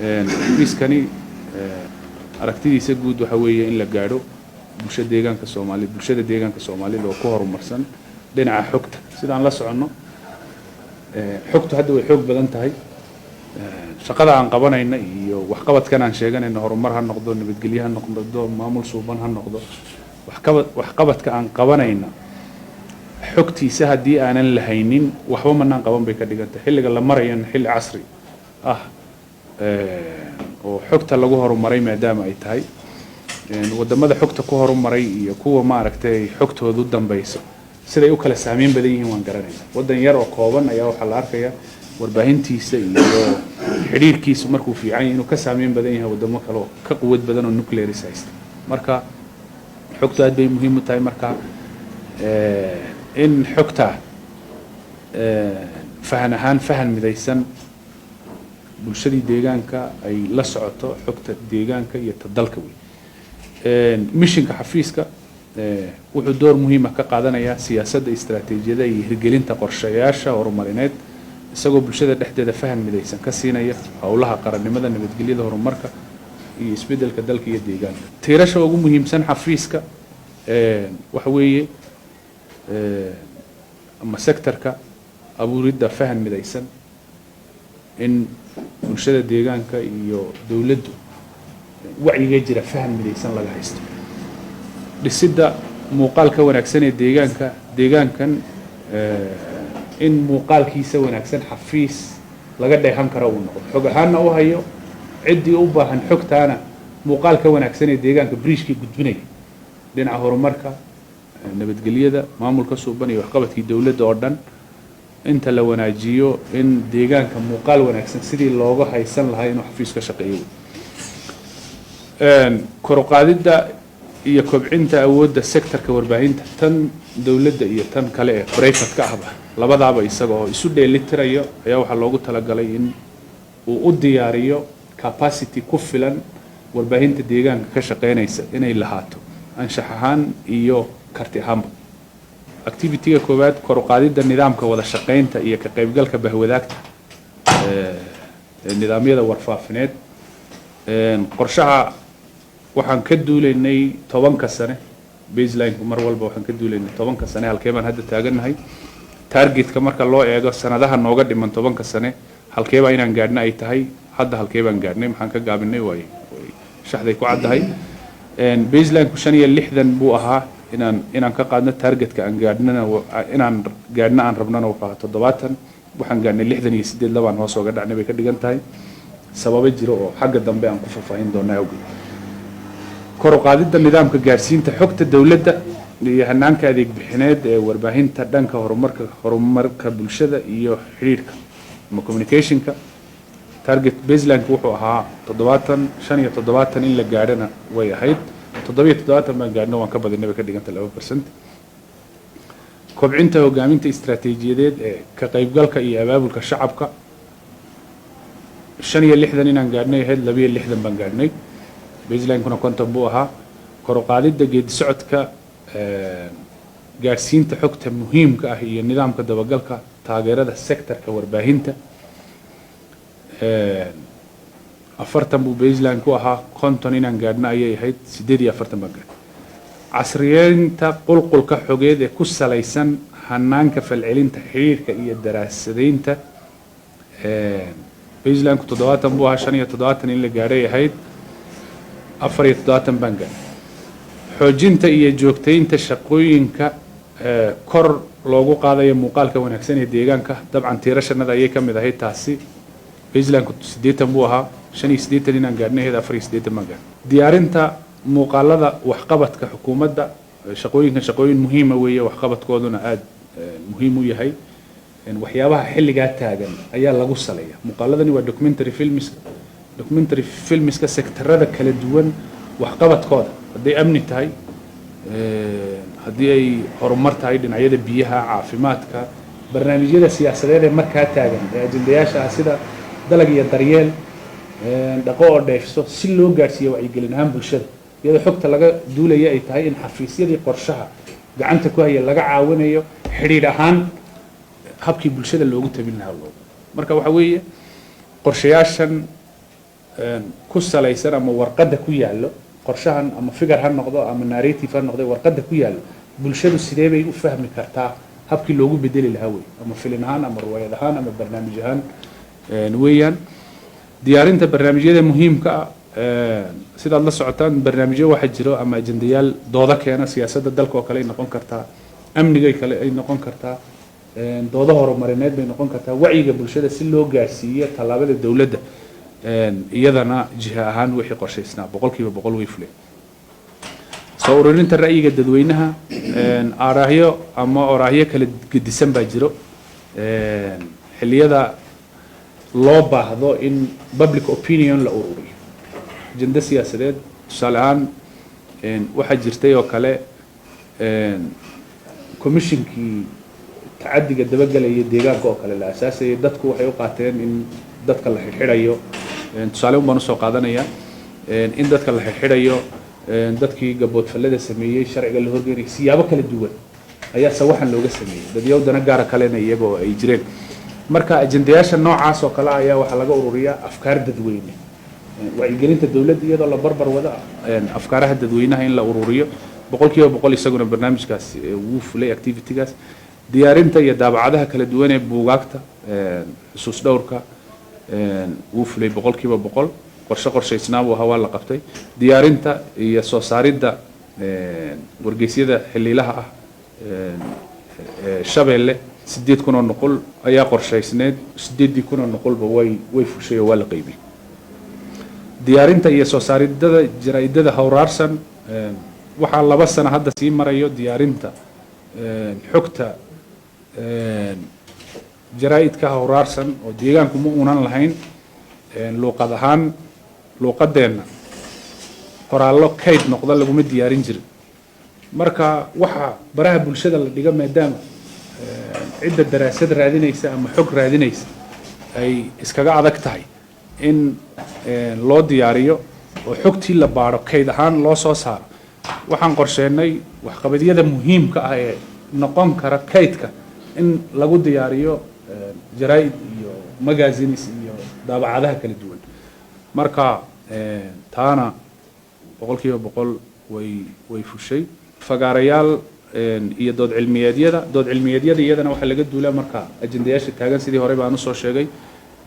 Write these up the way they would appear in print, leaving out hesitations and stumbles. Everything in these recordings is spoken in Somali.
xafiiskani aragtidiisa guud waxa weeye in la gaadho bulshada deegaanka Soomaalida oo ku horumarsan dhinaca xogta sidaan la socono xogtu hadda way xoog badan tahay shaqada aan qabanayna iyo wax qabadkan aan sheeganayna horumar ha noqdo nabadgelyo ha noqdo maamul suuban ha noqdo wax qabadka aan qabanayna xogtiisa hadii aanan lahaynin waxba manaan qaban bay ka dhigantay xilliga la marayo xilli casri ah oo xogta lagu horumaray maadaama ay tahay wadamada xogta ku horumaray iyo kuwa ma aragtay xogtoodu dambayso siday u kala saameyn badan yihiin waan garanaynaa wadan yar oo kooban ayaa waxa la arkayaa warbaahintiisa iyo xiriirkiisu markuu fiican yahay inuu ka saameyn badan yahay wadamo kale oo ka quwad badan oo nuclearis haysta marka xogtu aad bay muhiim u tahay marka in xogta fahan midaysan bulshadii deegaanka ay la socoto xogta deegaanka iyo dalka mishinka xafiiska wuxuu door muhiim ah ka qaadanayaa siyaasadda istiraatiijiyada iyo hirgelinta qorshayaasha horumarineed isagoo bulshada dhexdeeda fahan midaysan ka siinaya howlaha qarannimada nabadgelyada horumarka iyo isbedelka dalka iyo deegaanka tiirasha ugu muhiimsan xafiiska waxa weeye ama sektorka abuuridda fahan midaysan in bulshada deegaanka iyo dawladdu wacyiga jira fahan midaysan laga haysto dhisidda muuqaalka wanaagsan ee deegaankan in muuqaalkiisa wanaagsan xafiis laga dheehan karo uu noqdo xog ahaanna u hayo ciddii u baahan xogtaana muuqaalka wanaagsan ee deegaanka bridge-kii gudbinaya dhinaca horumarka nabadgelyada maamulka suuban iyo waxqabadkii dawladda oo dhan inta la wanaajiyo in deegaanka muuqaal wanaagsan sidii looga haysan lahaa inuu xafiis ka shaqeeyo kor u qaadidda iyo kobcinta awoodda sektorka warbaahinta tan dawladda iyo tan kale ee private-ka ahba labadaaba isaga oo isu dheelitirayo ayaa waxaa loogu talagalay in uu u diyaariyo capacity ku filan warbaahinta deegaanka ka shaqeynaysa inay lahaato anshax ahaan iyo karti ahaanba activity-ga koowaad kor u qaadidda nidaamka wada shaqeynta iyo ka qaybgalka bahwadaagta nidaamyada warfaafineed qorshaha waxaan ka duulaynay 10 sano baseline-ku mar walba waxaan ka duulaynay 10 sano halkee baan hadda taaganahay target-ka marka loo eego sanadaha nooga dhiman 10 sano halkee baa inaan gaadhna ay tahay hadda halkee baan gaadhnay maxaan ka gaabinay way shaxday ku caddahay baseline-ku 65 buu ahaa inaan ka qaadno target-ka aan gaadhnana inaan gaadhna aan rabnana waa 70 waxaan gaadhnay 68 labaan hoos uga dhacnay bay ka dhigan tahay sababo jiro oo xagga dambe aan ku faahfaahin doonaa awgeed kor u qaadidda nidaamka gaarsiinta xogta dawladda iyo hanaanka adeeg bixineed ee warbaahinta dhanka horumarka bulshada iyo xiriirka ama communication-ka target baseline-ku wuxuu ahaa 75 in la gaadhana way ahayd 77 baan gaadhno waan ka badinay bay ka dhiganta 2% kobcinta hogaaminta istiraatiijiyadeed ee ka qaybgalka iyo abaabulka shacabka 65 inaan gaadhnay ahayd 62 baan gaadhnay baseline-kuna 50 buu ahaa kor u qaadidda geedi socodka gaarsiinta xogta muhiimka ah iyo nidaamka dabagalka taageerada sektorka warbaahinta 40 buu baseline ku ahaa 50 inaan gaadhna ayay ahayd 48 baan gaadhnay casriyeynta qulqulka xogeed ee ku salaysan hanaanka falcelinta xiriirka iyo daraasadeynta baseline-ku 70 buu ahaa 75 in la gaadhay ahayd 74 baan gaadhnay xoojinta iyo joogtaynta shaqooyinka kor loogu qaadayo muuqaalka wanaagsan ee deegaanka dabcan tiirashanada ayay ka mid ahayd taasi baseline-ku 80 buu ahaa 85 inaan gaadhnay ahayd 84 baan gaadhnay diyaarinta muuqaalada waxqabadka xukuumadda shaqooyin muhiima weeye waxqabadkooduna aad muhiim u yahay waxyaabaha xilligaa taagan ayaa lagu saleeyaa muuqaaladani waa documentary filmska sektarada kala duwan waxqabadkooda hadday amni tahay haddii ay horumar tahay dhinacyada biyaha caafimaadka barnaamijyada siyaasadeed ee markaa taagan ee ajendayaasha ah sida dalag iyo daryeel dhaqo oo dheefso si loo gaarsiiyo wacyigelin ahaan bulshada iyadoo xogta laga duulaya ay tahay in xafiisyadii qorshaha gacanta ku haya laga caawinayo xidhiidh ahaan habkii bulshada loogu tabin lahaa marka waxa weeye qorshayaashan ku salaysan ama warqadda ku yaallo qorshahan ama figure ha noqdo ama narrative ha noqdo warqadda ku yaallo bulshadu sidee bay u fahmi kartaa habkii loogu bedeli lahaa wey ama filin ahaan ama riwaayad ahaan ama barnaamij ahaan weeyaan diyaarinta barnaamijyada muhiimka ah sidaad la socotaan barnaamijyo waxaa jiro ama ajendayaal dooda keena siyaasadda dalka oo kale ay noqon kartaa amniga kale ay noqon kartaa dooda horumarineed bay noqon kartaa wacyiga bulshada si loo gaarsiiyo tallaabada dawladda iyadana jiha ahaan wixii qorshaysnaa boqolkiiba boqol way fuleen soo ururinta ra'yiga dadweynaha aaraahyo ama oraahyo kala gedisan baa jiro xilliyada loo baahdo in public opinion la ururiyo ajenda siyaasadeed tusaale ahaan waxaa jirtay oo kale commissionkii tacadiga dabagelaya deegaanka oo kale la asaasayay dadku waxay u qaateen in dadka la xidhiidhayo tusaale un baan usoo qaadanaya in dadka la xidhiidhayo dadkii gaboodfallada sameeyey sharciga la horgeynay siyaabo kala duwan ayaa sawaxan looga sameeyey dadyowdana gaara kalena iyagoo ay jireen marka ajendayaasha noocaas oo kale ayaa waxaa laga ururiyaa afkaar dadweyne wacyigelinta dawladda iyadoo la barbar wada afkaaraha dadweynaha in la ururiyo boqolkiiba boqol isaguna barnaamijkaas wuu fulay activitygaas diyaarinta iyo daabacadaha kala duwan ee buugaagta xusuus dhowrka wuu fulay boqolkiiba boqol qorshaysnaa buu ahaa waa la qabtay diyaarinta iyo soo saaridda wargeysyada xiliilaha ah shabeelle 8,000 oo nuqul ayaa qorshaysneed 8,000 oo nuqulba way fushay oo waa la qaybiyey diyaarinta iyo soo saaridada jaraa'idada hawraarsan waxaa 2 sano hadda sii marayo diyaarinta xogta jaraa'idka hawraarsan oo deegaanku ma uunan lahayn luuqad ahaan luuqadeenna qoraallo kayd noqda laguma diyaarin jirin marka waxa baraha bulshada la dhiga maadaama cidda daraasad raadinaysa ama xog raadinaysa ay iskaga adag tahay in loo diyaariyo oo xogtii la baaro kayd ahaan loo soo saaro waxaan qorsheynay waxqabadyada muhiimka ah ee noqon kara kaydka in lagu diyaariyo jaraa'id iyo magazines iyo daabacadaha kala duwan marka taana boqolkiiba boqol way fushay fagaarayaal iyo dood cilmiyeedyada iyadana waxaa laga duulaa marka ajendayaasha taagan sidii hore baan usoo sheegay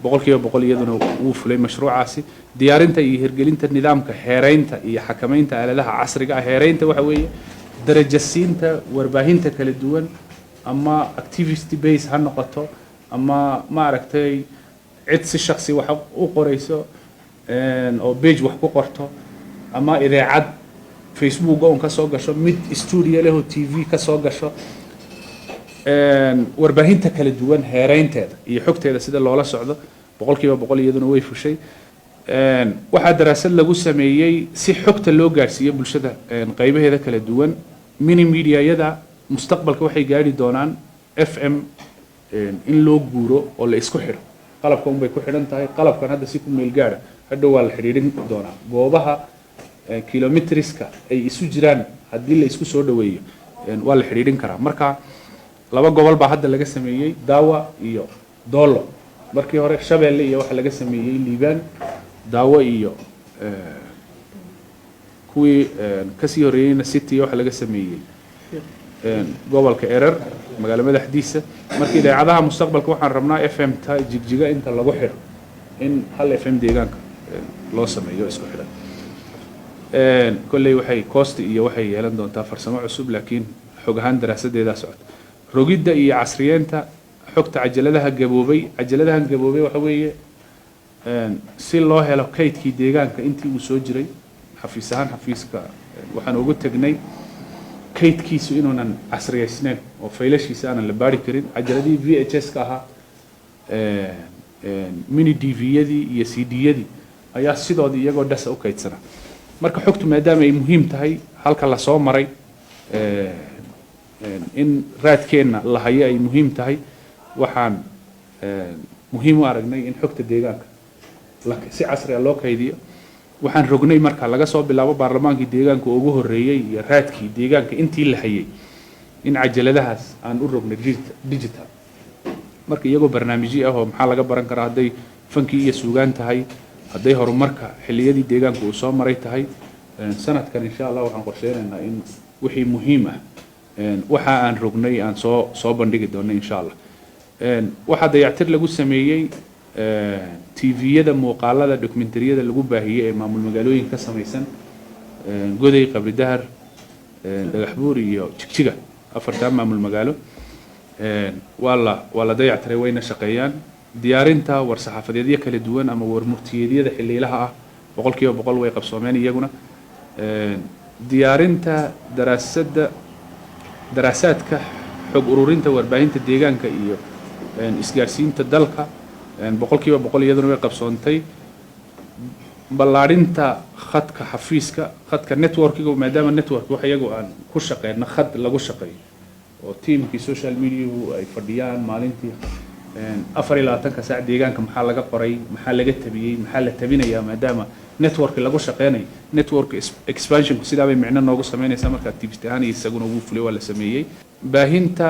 boqolkiiba boqol iyaduna wuu fulay mashruucaasi diyaarinta iyo hirgelinta nidaamka heeraynta iyo xakamaynta aaladaha casriga ah heeraynta waxa weeye darajasiinta warbaahinta kala duwan ama activity base ha noqoto ama maaragtay cid si shaksi wax u qorayso oo page wax ku qorto ama idaacad facebook oo ka soo gasho mid studio leh oo tv ka soo gasho warbaahinta kala duwan heeraynteeda iyo xogteeda sida loola socdo boqolkiiba boqol iyaduna way fushay waxaa daraasad lagu sameeyey si xogta loo gaarsiiyo bulshada qaybaheeda kala duwan mini media-yada mustaqbalka waxay gaari doonaan fm in loo guuro oo la isku xidho qalabka unbay ku xidhan tahay qalabkan hadda si ku meel gaara hadhow waa la xidhiidhin doonaa goobaha kilometriska ay isu jiraan haddii la isku soo dhaweeyo waa la xidhiidhin karaa marka 2 gobol baa hadda laga sameeyey daawa iyo doolo markii hore shabeelle iyo waxa laga sameeyey liibaan daawo iyo kuwii kasii horeeyeyna city waxa laga sameeyey gobolka erer magaalo madaxdiisa markii idaacadaha mustaqbalka waxaan rabnaa fm ta jigjiga inta lagu xidho in hal fm deegaanka loo sameeyo isku xidhan kolley waxay cost iyo waxay yeelan doontaa farsamo cusub laakiin xog ahaan daraasadeeda socota rogidda iyo casriyeenta xogta cajaladaha gaboobay waxa weeye si loo helo kaydkii deegaanka intii uu soo jiray xafiis ahaan xafiiska waxaan ugu tagnay kaydkiisu inuunan casriyeysnayn oo faylashiisa aanan la baari karin cajaladii VHS ka ahaa mini DV-yadii iyo CD-yadii ayaa sidoodii iyagoo dhasa u kaydsana marka xogtu maadaama ay muhiim tahay halka la soo maray in raadkeenna la hayo ay muhiim tahay waxaan muhiim u aragnay in xogta deegaanka si casri ah loo kaydiyo waxaan rognay marka laga soo bilaabo baarlamaankii deegaanka ugu horeeyay iyo raadkii deegaanka intii la hayay in cajaladahaas aan u rognay digital marka iyagoo barnaamijyo ah oo maxaa laga baran karaa hadday fankii iyo suugaan tahay hadday horumarka xilliyadii deegaanka uu soo maray tahay sanadkan insha Allah waxaan qorsheynaynaa in wixii muhiim ah waxa aan rognay aan soo bandhigi doono insha Allah waxa dayactir lagu sameeyay TV-yada muuqaalada dokumentariyada lagu baahiyay ee maamul magaalooyinka ka samaysan goday qabri dahar dhagaxbuur iyo jigjiga afarta maamul magaalo waa la dayactiray wayna shaqeeyaan diyaarinta war saxaafadeedyo kala duwan ama war murtiyeedyada xilliilaha ah boqolkiiba boqol way qabsoomeen iyaguna diyaarinta daraasaadka xog ururinta warbaahinta deegaanka iyo isgaarsiinta dalka boqolkiiba boqol iyaduna way qabsoontay ballaadhinta khadka xafiiska khadka networkiga maadaama network wax iyagu aan ku shaqeyno khad lagu shaqeeyo oo teamkii social media ay fadhiyaan maalintii 24 saac deegaanka maxaa laga qoray maxaa laga tabiyay maxaa la tabinayaa maadaama network lagu shaqeynay network expansion sida ay micno noogu sameynaysa marka activity ahaan isaguna uu fulay wala sameeyay baahinta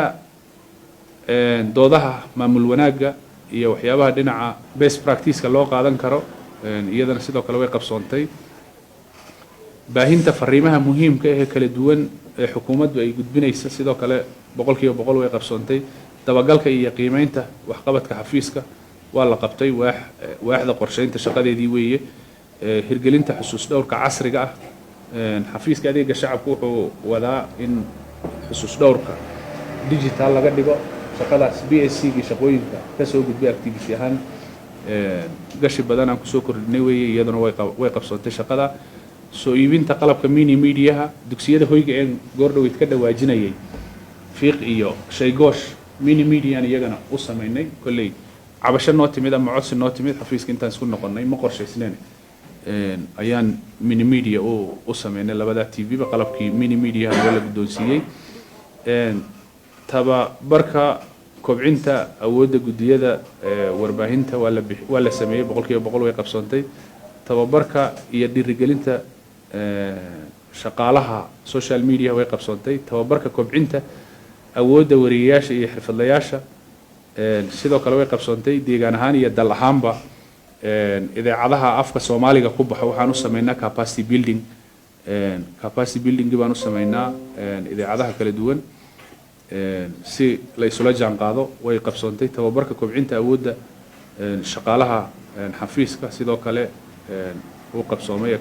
doodaha maamul wanaaga iyo waxyaabaha dhinaca best practice ka loo qaadan karo iyadana sidoo kale way qabsoontay baahinta fariimaha muhiimka ah ee kala duwan ee xukuumaddu ay gudbinayso sidoo kale boqolkiiba boqol way qabsoontay dabagalka iyo qiimeynta waxqabadka xafiiska waa la qabtay waaxda qorsheynta shaqadeedii weeye hirgelinta xusuus dhowrka casriga ah xafiiska adeega shacabku wuxuu wadaa in xusuus dhowrka digital laga dhigo shaqadaas BSC-gii shaqooyinka ka soo gudbay activity ahaan gashi badan aan ku soo kordhinay weeye iyaduna way qabsoontay shaqada soo iibinta qalabka mini media dugsiyada hoyga ee goordhaweyd ka dhawaajinayay fiiq iyo shaygoosh mini media iyagana u sameynay kulay cabasho noo timid ama codsi noo timid xafiiska intaan isku noqonay ma qorshaysneen ayaan mini media u sameynay labada TV ba qalabkii mini media wala guddoonsiiyay tababarka kobcinta awoodda gudiyada warbaahinta waa la sameeyay boqolkiiba boqol way qabsoontay tababarka iyo dhiirigelinta shaqaalaha social media way qabsoontay tababarka kobcinta awoodda wariyayaasha iyo xirfadlayaasha sidoo kale way qabsoontay deegaan ahaan iyo dal ahaanba idaacadaha afka Soomaaliga ku baxo waxaan u sameynaa capacity building baan u sameynaa idaacadaha kala duwan si la isula jaan qaado way qabsoontay tababarka kobcinta awoodda shaqaalaha xafiiska sidoo kale uu qabsoomay